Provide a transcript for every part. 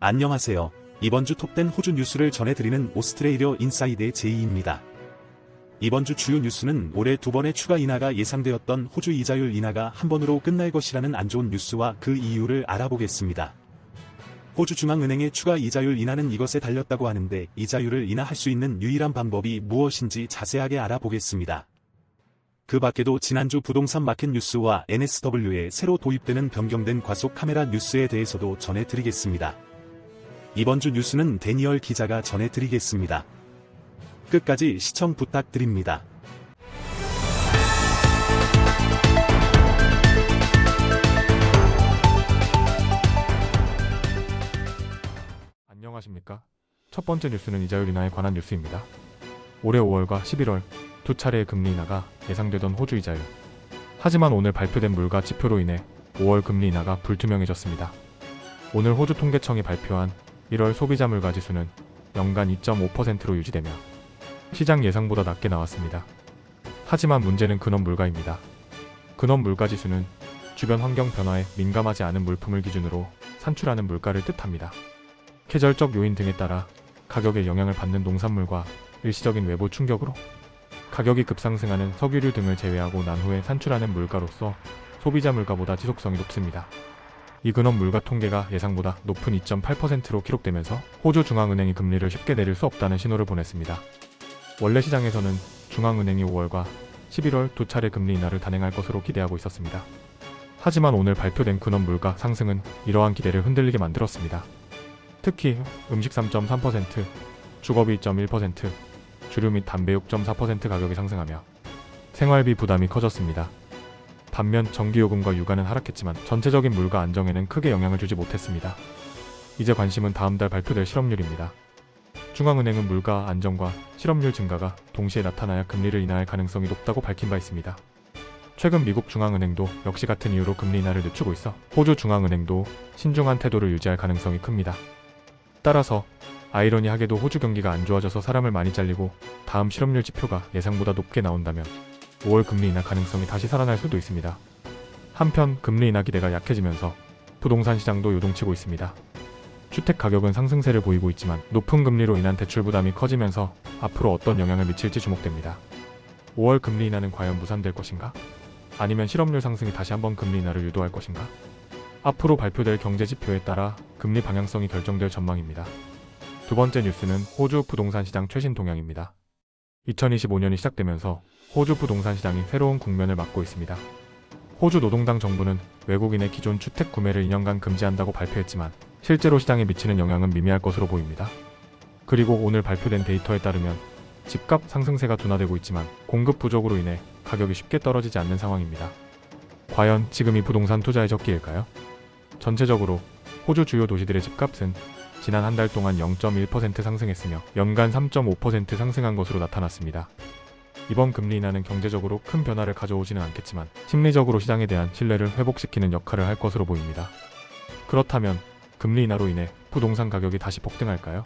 안녕하세요. 이번 주 톱10 호주 뉴스를 전해드리는 오스트레일리아 인사이드의 제이입니다. 이번 주 주요 뉴스는 올해 2번의 추가 인하가 예상되었던 호주 이자율 인하가 한 번으로 끝날 것이라는 안 좋은 뉴스와 그 이유를 알아보겠습니다. 호주 중앙은행의 추가 이자율 인하는 이것에 달렸다고 하는데 이자율을 인하할 수 있는 유일한 방법이 무엇인지 자세하게 알아보겠습니다. 그 밖에도 지난주 부동산 마켓 뉴스와 NSW에 새로 도입되는 변경된 과속 카메라 뉴스에 대해서도 전해드리겠습니다. 이번 주 뉴스는 데니얼 기자가 전해드리겠습니다. 끝까지 시청 부탁드립니다. 안녕하십니까? 첫 번째 뉴스는 이자율 인하에 관한 뉴스입니다. 올해 5월과 11월 두 차례의 금리 인하가 예상되던 호주 이자율. 하지만 오늘 발표된 물가 지표로 인해 5월 금리 인하가 불투명해졌습니다. 오늘 호주 통계청이 발표한 1월 소비자 물가 지수는 연간 2.5%로 유지되며 시장 예상보다 낮게 나왔습니다. 하지만 문제는 근원 물가입니다. 근원 물가 지수는 주변 환경 변화에 민감하지 않은 물품을 기준으로 산출하는 물가를 뜻합니다. 계절적 요인 등에 따라 가격에 영향을 받는 농산물과 일시적인 외부 충격으로 가격이 급상승하는 석유류 등을 제외하고 난 후에 산출하는 물가로서 소비자 물가보다 지속성이 높습니다. 이 근원 물가 통계가 예상보다 높은 2.8%로 기록되면서 호주 중앙은행이 금리를 쉽게 내릴 수 없다는 신호를 보냈습니다. 원래 시장에서는 중앙은행이 5월과 11월 두 차례 금리 인하를 단행할 것으로 기대하고 있었습니다. 하지만 오늘 발표된 근원 물가 상승은 이러한 기대를 흔들리게 만들었습니다. 특히 음식 3.3%, 주거비 1.1%, 주류 및 담배 6.4% 가격이 상승하며 생활비 부담이 커졌습니다. 반면 전기요금과 유가는 하락했지만 전체적인 물가 안정에는 크게 영향을 주지 못했습니다. 이제 관심은 다음 달 발표될 실업률입니다. 중앙은행은 물가 안정과 실업률 증가가 동시에 나타나야 금리를 인하할 가능성이 높다고 밝힌 바 있습니다. 최근 미국 중앙은행도 역시 같은 이유로 금리 인하를 늦추고 있어 호주 중앙은행도 신중한 태도를 유지할 가능성이 큽니다. 따라서 아이러니하게도 호주 경기가 안 좋아져서 사람을 많이 잘리고 다음 실업률 지표가 예상보다 높게 나온다면 5월 금리 인하 가능성이 다시 살아날 수도 있습니다. 한편 금리 인하 기대가 약해지면서 부동산 시장도 요동치고 있습니다. 주택 가격은 상승세를 보이고 있지만 높은 금리로 인한 대출 부담이 커지면서 앞으로 어떤 영향을 미칠지 주목됩니다. 5월 금리 인하는 과연 무산될 것인가? 아니면 실업률 상승이 다시 한번 금리 인하를 유도할 것인가? 앞으로 발표될 경제 지표에 따라 금리 방향성이 결정될 전망입니다. 두 번째 뉴스는 호주 부동산 시장 최신 동향입니다. 2025년이 시작되면서 호주 부동산 시장이 새로운 국면을 맞고 있습니다. 호주 노동당 정부는 외국인의 기존 주택 구매를 2년간 금지한다고 발표했지만 실제로 시장에 미치는 영향은 미미할 것으로 보입니다. 그리고 오늘 발표된 데이터에 따르면 집값 상승세가 둔화되고 있지만 공급 부족으로 인해 가격이 쉽게 떨어지지 않는 상황입니다. 과연 지금이 부동산 투자의 적기일까요? 전체적으로 호주 주요 도시들의 집값은 지난 한 달 동안 0.1% 상승했으며 연간 3.5% 상승한 것으로 나타났습니다. 이번 금리 인하는 경제적으로 큰 변화를 가져오지는 않겠지만 심리적으로 시장에 대한 신뢰를 회복시키는 역할을 할 것으로 보입니다. 그렇다면 금리 인하로 인해 부동산 가격이 다시 폭등할까요?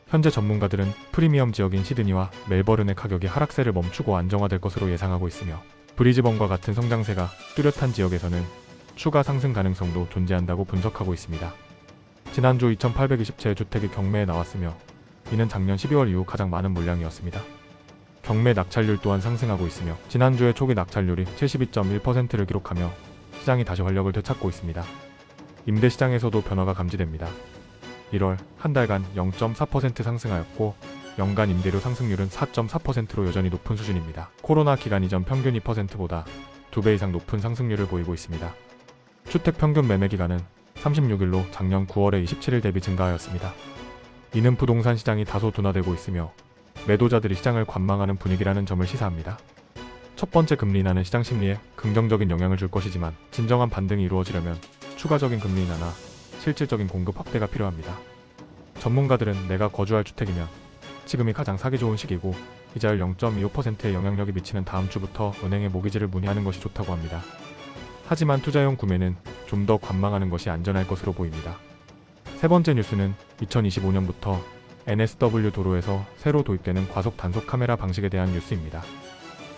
현재 전문가들은 프리미엄 지역인 시드니와 멜버른의 가격이 하락세를 멈추고 안정화될 것으로 예상하고 있으며 브리즈번과 같은 성장세가 뚜렷한 지역에서는 추가 상승 가능성도 존재한다고 분석하고 있습니다. 지난주 2,827채의 주택이 경매에 나왔으며 이는 작년 12월 이후 가장 많은 물량이었습니다. 경매 낙찰률 또한 상승하고 있으며 지난주에 초기 낙찰률이 72.1%를 기록하며 시장이 다시 활력을 되찾고 있습니다. 임대 시장에서도 변화가 감지됩니다. 1월 한 달간 0.4% 상승하였고 연간 임대료 상승률은 4.4%로 여전히 높은 수준입니다. 코로나 기간 이전 평균 2%보다 2배 이상 높은 상승률을 보이고 있습니다. 주택 평균 매매 기간은 36일로 작년 9월에 27일 대비 증가하였습니다. 이는 부동산 시장이 다소 둔화되고 있으며 매도자들이 시장을 관망하는 분위기라는 점을 시사합니다. 첫 번째 금리 인하는 시장 심리에 긍정적인 영향을 줄 것이지만 진정한 반등이 이루어지려면 추가적인 금리 인하나 실질적인 공급 확대가 필요합니다. 전문가들은 내가 거주할 주택이면 지금이 가장 사기 좋은 시기고 이자율 0.25%의 영향력이 미치는 다음 주부터 은행에 모기지를 문의하는 것이 좋다고 합니다. 하지만 투자용 구매는 좀 더 관망하는 것이 안전할 것으로 보입니다. 세 번째 뉴스는 2025년부터 NSW 도로에서 새로 도입되는 과속 단속 카메라 방식에 대한 뉴스입니다.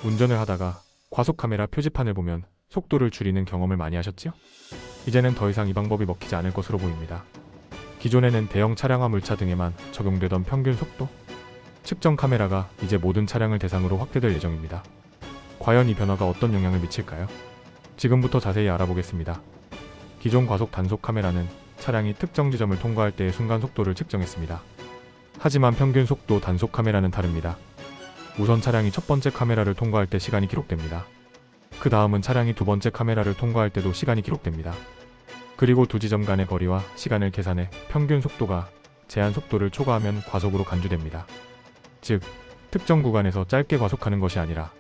운전을 하다가 과속 카메라 표지판을 보면 속도를 줄이는 경험을 많이 하셨지요? 이제는 더 이상 이 방법이 먹히지 않을 것으로 보입니다. 기존에는 대형 차량 화물차 등에만 적용되던 평균 속도 측정 카메라가 이제 모든 차량을 대상으로 확대될 예정입니다. 과연 이 변화가 어떤 영향을 미칠까요? 지금부터 자세히 알아보겠습니다. 기존 과속 단속 카메라는 차량이 특정 지점을 통과할 때의 순간 속도를 측정했습니다. 하지만 평균 속도 단속 카메라는 다릅니다. 우선 차량이 첫 번째 카메라를 통과할 때 시간이 기록됩니다. 그 다음은 차량이 두 번째 카메라를 통과할 때도 시간이 기록됩니다. 그리고 두 지점 간의 거리와 시간을 계산해 평균 속도가 제한 속도를 초과하면 과속으로 간주됩니다. 즉, 특정 구간에서 짧게 과속하는 것이 아니라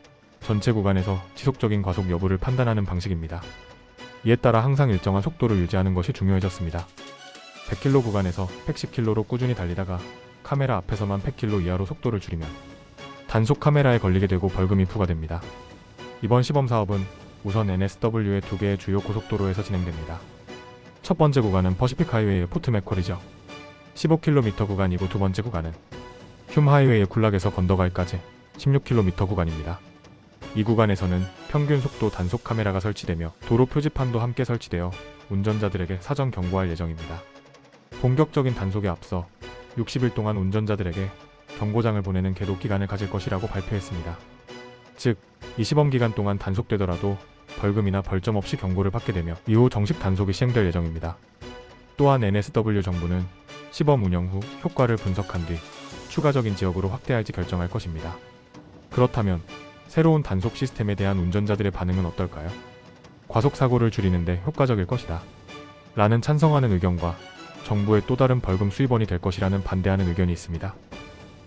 전체 구간에서 지속적인 과속 여부를 판단하는 방식입니다. 이에 따라 항상 일정한 속도를 유지하는 것이 중요해졌습니다. 100km 구간에서 110km로 꾸준히 달리다가 카메라 앞에서만 100km 이하로 속도를 줄이면 단속 카메라에 걸리게 되고 벌금이 부과됩니다. 이번 시범 사업은 우선 NSW의 두 개의 주요 고속도로에서 진행됩니다. 첫 번째 구간은 퍼시픽 하이웨이의 포트 맥쿼리죠. 15km 구간이고 두 번째 구간은 흉 하이웨이의 쿨락에서 건더갈까지 16km 구간입니다. 이 구간에서는 평균 속도 단속 카메라가 설치되며 도로 표지판도 함께 설치되어 운전자들에게 사전 경고할 예정입니다. 본격적인 단속에 앞서 60일 동안 운전자들에게 경고장을 보내는 계도 기간을 가질 것이라고 발표했습니다. 즉, 이 시범 기간 동안 단속되더라도 벌금이나 벌점 없이 경고를 받게 되며 이후 정식 단속이 시행될 예정입니다. 또한 NSW 정부는 시범 운영 후 효과를 분석한 뒤 추가적인 지역으로 확대할지 결정할 것입니다. 그렇다면 새로운 단속 시스템에 대한 운전자들의 반응은 어떨까요? 과속 사고를 줄이는데 효과적일 것이다 라는 찬성하는 의견과 정부의 또 다른 벌금 수입원이 될 것이라는 반대하는 의견이 있습니다.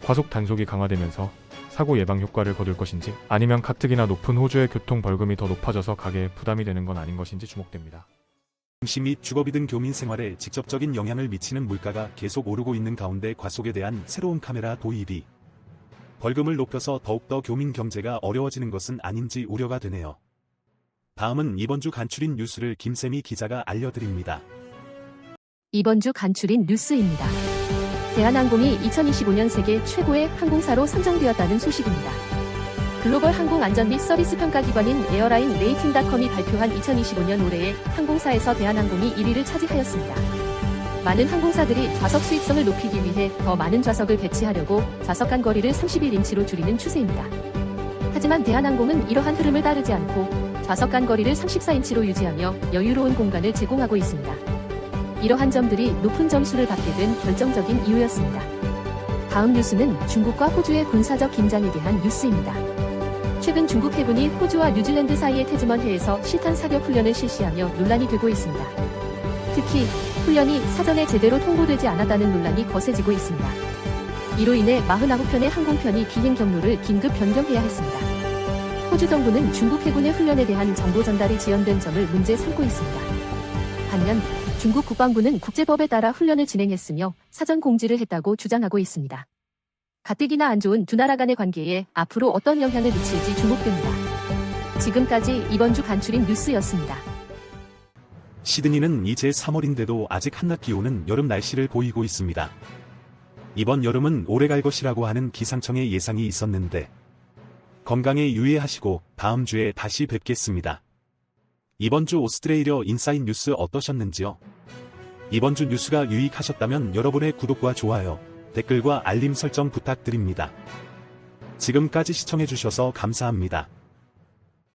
과속 단속이 강화되면서 사고 예방 효과를 거둘 것인지 아니면 가뜩이나 높은 호주의 교통 벌금이 더 높아져서 가계에 부담이 되는 건 아닌 것인지 주목됩니다. 임시 및 주거비 등 교민 생활에 직접적인 영향을 미치는 물가가 계속 오르고 있는 가운데 과속에 대한 새로운 카메라 도입이 벌금을 높여서 더욱더 교민 경제가 어려워지는 것은 아닌지 우려가 되네요. 다음은 이번 주 간추린 뉴스를 김쌤이 기자가 알려드립니다. 이번 주 간추린 뉴스입니다. 대한항공이 2025년 세계 최고의 항공사로 선정되었다는 소식입니다. 글로벌 항공 안전 및 서비스 평가 기관인 에어라인 레이팅닷컴이 발표한 2025년 올해의 항공사에서 대한항공이 1위를 차지하였습니다. 많은 항공사들이 좌석 수익성을 높이기 위해 더 많은 좌석을 배치하려고 좌석 간 거리를 31인치로 줄이는 추세입니다. 하지만 대한항공은 이러한 흐름을 따르지 않고 좌석 간 거리를 34인치로 유지하며 여유로운 공간을 제공하고 있습니다. 이러한 점들이 높은 점수를 받게 된 결정적인 이유였습니다. 다음 뉴스는 중국과 호주의 군사적 긴장에 대한 뉴스입니다. 최근 중국 해군이 호주와 뉴질랜드 사이의 태즈먼 해에서 실탄 사격 훈련을 실시하며 논란이 되고 있습니다. 특히 훈련이 사전에 제대로 통보되지 않았다는 논란이 거세지고 있습니다. 이로 인해 49편의 항공편이 비행 경로를 긴급 변경해야 했습니다. 호주 정부는 중국 해군의 훈련에 대한 정보 전달이 지연된 점을 문제 삼고 있습니다. 반면 중국 국방부는 국제법에 따라 훈련을 진행했으며 사전 공지를 했다고 주장하고 있습니다. 가뜩이나 안 좋은 두 나라 간의 관계에 앞으로 어떤 영향을 미칠지 주목됩니다. 지금까지 이번 주 간추린 뉴스였습니다. 시드니는 이제 3월인데도 아직 한낮 기온은 여름 날씨를 보이고 있습니다. 이번 여름은 오래 갈 것이라고 하는 기상청의 예상이 있었는데 건강에 유의하시고 다음 주에 다시 뵙겠습니다. 이번 주 오스트레일리아 인사이드 뉴스 어떠셨는지요? 이번 주 뉴스가 유익하셨다면 여러분의 구독과 좋아요, 댓글과 알림 설정 부탁드립니다. 지금까지 시청해주셔서 감사합니다.